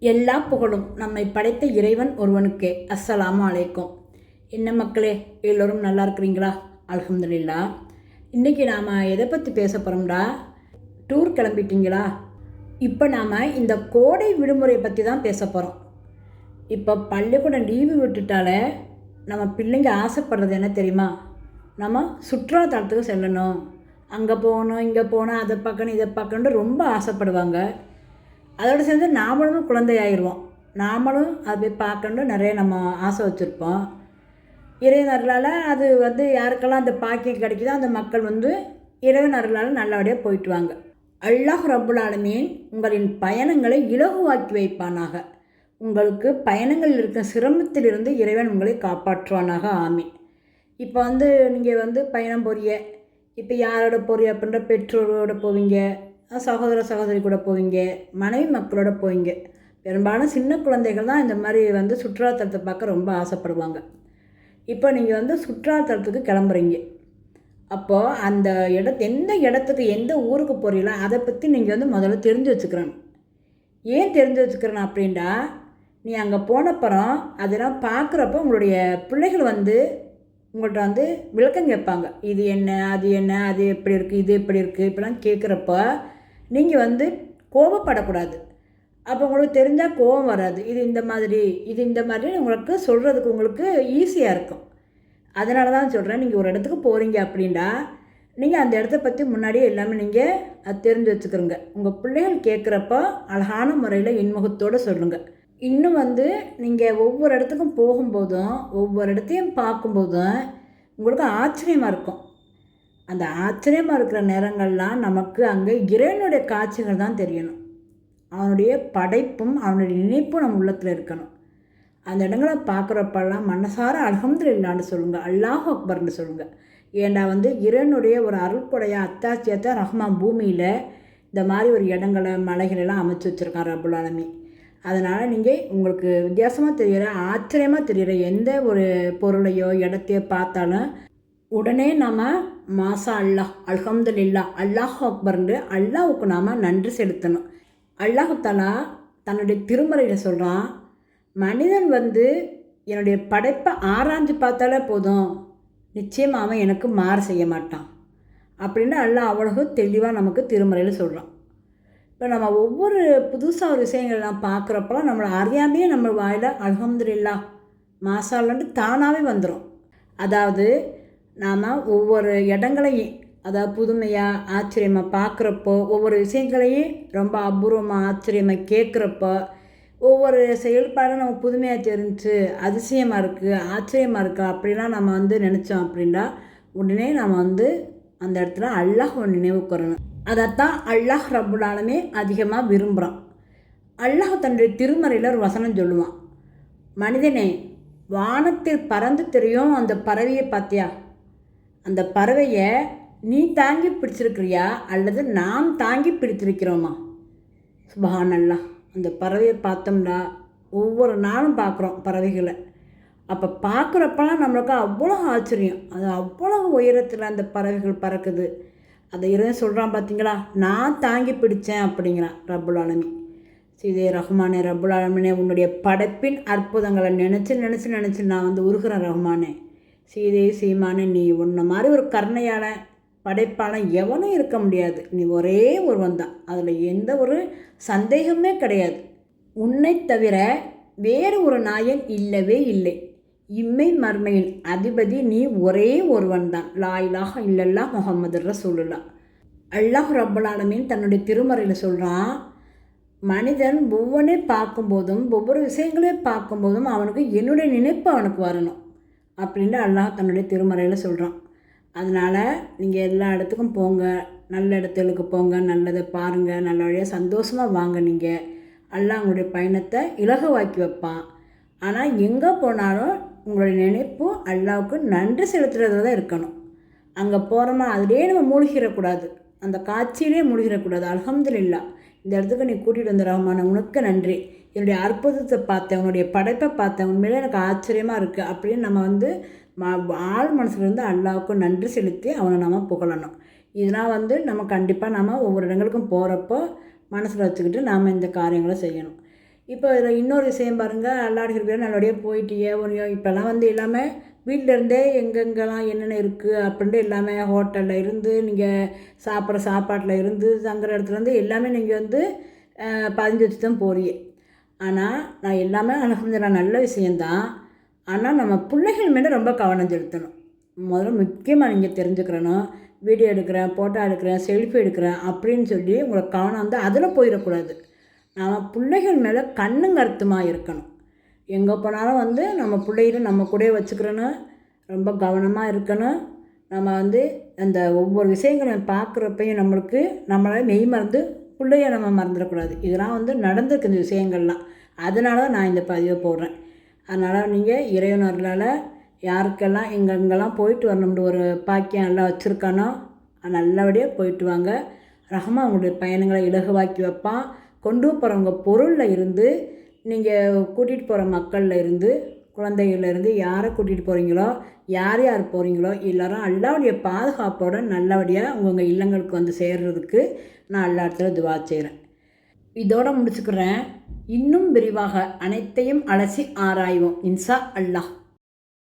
எல்லா புகழும் நம்மை படைத்த இறைவன் ஒருவனுக்கே. அஸ்ஸலாமு அலைக்கும். என்ன மக்களே, எல்லோரும் நல்லா இருக்கிறீங்களா? அல்ஹம்துலில்லாஹ். இன்றைக்கி நாம் எதை பற்றி பேச போகிறோம்டா, டூர் கிளம்பிட்டீங்களா? இப்போ நாம் இந்த கோடை விடுமுறை பற்றி தான் பேச போகிறோம். இப்போ பள்ளிக்கூடம் லீவு விட்டுட்டாலே நம்ம பிள்ளைங்க ஆசைப்படுறது என்ன தெரியுமா? நம்ம சுற்றுலாத்தலத்துக்கு செல்லணும், அங்கே போகணும், இங்கே போகணும், அதை பார்க்கணும், இதை பார்க்கணுன்ட்டு ரொம்ப ஆசைப்படுவாங்க. அதோடு சேர்ந்து நாமளும் குழந்தையாயிடுவோம். நாமளும் அதை போய் பார்க்கணுன்னு நிறைய நம்ம ஆசை வச்சுருப்போம். இறைவனர்களால் அது யாருக்கெல்லாம் அந்த பாக்கியம் கிடைக்குதோ அந்த மக்கள் இறைவனர்களால் நல்லபடியாக போயிட்டு வாங்க. அல்லாஹ் ரப்புல் ஆலமீன் உங்களின் பயணங்களை இலகுவாக்கி வைப்பானாக. உங்களுக்கு பயணங்கள் இருக்க சிரமத்திலிருந்து இறைவன் உங்களை காப்பாற்றுவானாக. ஆமீன். இப்போ நீங்கள் பயணம் போறீங்க. இப்போ யாரோட போறீங்க அப்படின்ற பெற்றோரோட போவீங்க, சகோதர சகோதரி கூட போவீங்க, மனைவி மக்களோட போவீங்க. பெரும்பாலும் சின்ன குழந்தைகள் தான் இந்த மாதிரி சுற்றுலாத்தலத்தை பார்க்க ரொம்ப ஆசைப்படுவாங்க. இப்போ நீங்கள் சுற்றுலாத்தலத்துக்கு கிளம்புறீங்க. அப்போது அந்த எந்த இடத்துக்கு எந்த ஊருக்கு போகிறீங்களோ அதை பற்றி நீங்கள் முதல்ல தெரிஞ்சு வச்சுக்கிறணும். ஏன் தெரிஞ்சு வச்சுக்கிறேன் அப்படின்னா, நீ அங்கே போனப்புறம் அதெல்லாம் பார்க்குறப்போ உங்களுடைய பிள்ளைகள் உங்கள்கிட்ட விளக்கம் கேட்பாங்க. இது என்ன, அது என்ன, அது எப்படி இருக்குது, இது எப்படி இருக்குது, இப்படிலாம் கேட்குறப்ப நீங்கள் கோபப்படக்கூடாது. அப்போ உங்களுக்கு தெரிஞ்சால் கோபம் வராது. இது இந்த மாதிரி உங்களுக்கு சொல்கிறதுக்கு உங்களுக்கு ஈஸியாக இருக்கும். அதனால தான் சொல்கிறேன், நீங்கள் ஒரு இடத்துக்கு போகிறீங்க அப்படின்னா நீங்கள் அந்த இடத்த பற்றி முன்னாடியே எல்லாமே நீங்கள் அது தெரிஞ்சு வச்சுக்கிறோங்க. உங்கள் பிள்ளைகள் கேட்குறப்ப அழகான முறையில் இன்முகத்தோடு சொல்லுங்கள். இன்னும் நீங்கள் ஒவ்வொரு இடத்துக்கும் போகும்போதும் ஒவ்வொரு இடத்தையும் பார்க்கும்போதும் உங்களுக்கு ஆச்சரியமாக இருக்கும். அந்த ஆச்சரியமாக இருக்கிற நேரங்கள்லாம் நமக்கு அங்கே இறைவனுடைய காட்சிகள் தான் தெரியணும். அவனுடைய படைப்பும் அவனுடைய நினைப்பும் நம்ம உள்ளத்தில் இருக்கணும். அந்த இடங்களை பார்க்குறப்பெல்லாம் மனசார அல்ஹம்துலில்லாஹ்னு சொல்லுங்கள், அல்லாஹ் அக்பர்னு சொல்லுங்கள். ஏண்டா இறைவனுடைய ஒரு அருள்கொடையாக அத்தாட்சியத்தான் ரஹ்மான் பூமியில் இந்த மாதிரி ஒரு இடங்களை மலைகளெல்லாம் அமைச்சு வச்சுருக்கான் ரப்புல் ஆலமீன். அதனால் நீங்கள் உங்களுக்கு வித்தியாசமாக தெரிகிற, ஆச்சரியமாக தெரிகிற எந்த ஒரு பொருளையோ இடத்தையோ பார்த்தாலும் உடனே நாம் மாஷா அல்லாஹ், அல்ஹம்துலில்லாஹ், அல்லாஹ் அக்பர்ன்று அல்லாஹுக்கு நாம் நன்றி செலுத்தணும். அல்லாஹு தஆலா தன்னுடைய திருமறையில் சொல்கிறான், மனிதன் என்னுடைய படைப்பை ஆராய்ஞ்சு பார்த்தாலே போதும், நிச்சயமாக அவன் எனக்கு மாறு செய்ய மாட்டான் அப்படின்னு அல்லாஹ் அவ்வளவு தெளிவாக நமக்கு திருமறையில் சொல்கிறான். இப்போ நம்ம ஒவ்வொரு புதுசாக ஒரு விஷயங்கள்லாம் பார்க்குறப்பெல்லாம் நம்மளை அறியாமையே நம்ம வாயில் அல்ஹம்துலில்லாஹ் மாஷா அல்லாஹ்னு தானாகவே வந்துடும். அதாவது நாம் ஒவ்வொரு இடங்களையும் புதுமையாக ஆச்சரியமாக பார்க்குறப்போ, ஒவ்வொரு விஷயங்களையும் ரொம்ப அபூர்வமாக ஆச்சரியமாக கேட்குறப்போ, ஒவ்வொரு செயல்பாடும் நம்ம புதுமையாக தெரிஞ்சு அதிசயமாக இருக்குது, ஆச்சரியமாக இருக்குது அப்படிலாம் நம்ம நினச்சோம் அப்படின்னா உடனே நம்ம அந்த இடத்துல அல்லாஹ் நினைவுக்கு வரணும். அதைத்தான் அல்லாஹ் ரப்புல் ஆலமீன் அதிகமாக விரும்புகிறான். அல்லாஹ் தன்னுடைய திருமறையில் ஒரு வசனம் சொல்லுவான், மனிதனே வானத்தில் பறந்து தெரியும் அந்த பறவையை பார்த்தியா? அந்த பறவையை நீ தாங்கி பிடிச்சிருக்கிறியா அல்லது நாம் தாங்கி பிடித்திருக்கிறோமா? சுப்ஹானல்லாஹ். அந்த பறவையை பார்த்தோம்னா ஒவ்வொரு நாளும் பார்க்குறோம் பறவைகளை. அப்போ பார்க்குறப்பெல்லாம் நம்மளுக்கு அவ்வளோ ஆச்சரியம். அது அவ்வளோ உயரத்தில் அந்த பறவைகள் பறக்குது. அதை இறைவன் சொல்கிறான் பார்த்தீங்களா, நான் தாங்கி பிடித்தேன் அப்படிங்கிறான் ரப்புல் ஆலமீன். சீதே ரஹ்மானே, ரப்புல் ஆலமீனே, உன்னுடைய படைப்பின் அற்புதங்களை நினச்சி நான் உருகிறேன் ரஹ்மானே. சீதே சீமானே, நீ உன்னை மாதிரி ஒரு கருணையான படைப்பான எவனும் இருக்க முடியாது. நீ ஒரே ஒருவன் தான், அதில் எந்த ஒரு சந்தேகமே கிடையாது. உன்னை தவிர வேறு ஒரு நாயன் இல்லவே இல்லை. இம்மை மர்மையின் அதிபதி நீ ஒரே ஒருவன் தான். லா இலாஹ இல்லல்லாஹ் முஹம்மது ரசூலுல்லாஹ். அல்லாஹ் ரப்புல் ஆலமீன் தன்னுடைய திருமறையில் சொல்கிறான், மனிதன் ஒவ்வொன்றே பார்க்கும்போதும் ஒவ்வொரு விஷயங்களையும் பார்க்கும்போதும் அவனுக்கு என்னுடைய நினைப்பு அவனுக்கு வரணும் அப்படின்னு அல்லாஹ் தன்னுடைய திருமறையில் சொல்கிறான். அதனால் நீங்கள் எல்லா இடத்துக்கும் போங்க, நல்ல இடத்துக்கு போங்க, நல்லதை பாருங்கள், நல்ல வழியாக சந்தோஷமாக வாங்க. நீங்கள் அல்லாஹ் உங்களுடைய பயணத்தை இலகுவாக்கி வைப்பான். ஆனால் எங்கே போனாலும் உங்களுடைய நினைப்பு அல்லாஹ்வுக்கு நன்றி செலுத்துறது தான் இருக்கணும். அங்கே போகிறோமா அதிலே நம்ம மூழ்கிடக்கூடாது, அந்த காட்சியிலே மூழ்கிடக்கூடாது. அல்ஹம்துலில்லாஹ், இந்த இடத்துக்கு நீ கூட்டிகிட்டு வந்த ரஹ்மான், உனக்கு நன்றி, என்னுடைய அற்புதத்தை பார்த்தேன், உன்னுடைய படைப்பை பார்த்தேன், உண்மையிலே எனக்கு ஆச்சரியமாக இருக்குது அப்படின்னு நம்ம ஆள் மனசுலேருந்து அல்லாஹ்வுக்கு நன்றி செலுத்தி அவனை நம்ம புகழணும். இதெல்லாம் நம்ம கண்டிப்பாக நம்ம ஒவ்வொரு இடங்களுக்கும் போகிறப்போ மனசில் வச்சுக்கிட்டு நாம் இந்த காரியங்களை செய்யணும். இப்போ இதில் இன்னொரு விஷயம் பாருங்கள், அல்லாஹ் கிருபையால் நல்லபடியாக போயிட்டியே ஒரு இப்போல்லாம் வந்து எல்லாமே வீட்டிலேருந்தே எங்கெங்கெல்லாம் என்னென்ன இருக்குது அப்படின்ட்டு எல்லாமே ஹோட்டலில் இருந்து நீங்கள் சாப்பிட்ற சாப்பாட்டில் இருந்து தங்குற இடத்துலேருந்து எல்லாமே நீங்கள் வந்து பதிஞ்சு வச்சு தான் போறீங்க. ஆனால் நான் எல்லாமே அல்ஹம்துலில்லாஹ் நல்ல விஷயந்தான். ஆனால் நம்ம பிள்ளைகள் மேலே ரொம்ப கவனம் செலுத்தணும். முதல்ல முக்கியமாக நீங்கள் தெரிஞ்சுக்கிறணும், வீடியோ எடுக்கிறேன், ஃபோட்டோ எடுக்கிறேன், செல்ஃபி எடுக்கிறேன் அப்படின்னு சொல்லி உங்களை கவனம் வந்து அதில் போயிடக்கூடாது. நம்ம பிள்ளைகள் மேலே கண்ணும் கருத்துமாக இருக்கணும். எங்கே போனாலும் வந்து நம்ம பிள்ளைகளை நம்ம கூடயே வச்சுக்கிறணும், ரொம்ப கவனமாக இருக்கணும். நம்ம வந்து அந்த ஒவ்வொரு விஷயங்களையும் பார்க்குறப்பையும் நம்மளை மெய் மறந்து பிள்ளைய நம்ம மறந்துடக்கூடாது. இதெல்லாம் வந்து நடந்திருக்கு இந்த விஷயங்கள்லாம். அதனால நான் இந்த பதிவை போடுறேன். அதனால் நீங்கள் இறைவன் அருளால் யாருக்கெல்லாம் எங்கெங்கெல்லாம் போயிட்டு வரணும்னு ஒரு பாக்கியம் எல்லாம் வச்சுருக்கானோ நல்லபடியாக போயிட்டு வாங்க. ரஹ்மான் உங்களுடைய பயணங்களை இலகுவாக்கி வைப்பான். கொண்டு போகிறவங்க பொருளில் இருந்து, நீங்கள் கூட்டிகிட்டு போகிற மக்களில் இருந்து, குழந்தைகள்லேருந்து யாரை கூட்டிகிட்டு போகிறீங்களோ, யார் யார் போகிறீங்களோ எல்லோரும் அல்லாஹ்வுடைய பாதுகாப்போடு நல்லபடியாக உங்கள் இல்லங்களுக்கு வந்து சேர்கிறதுக்கு நான் எல்லா இடத்துல துவா செய்கிறேன். இதோடு முடிச்சுக்கிறேன். இன்னும் விரிவாக அனைத்தையும் அலசி ஆராய்வோம் இன்ஷா அல்லாஹ்.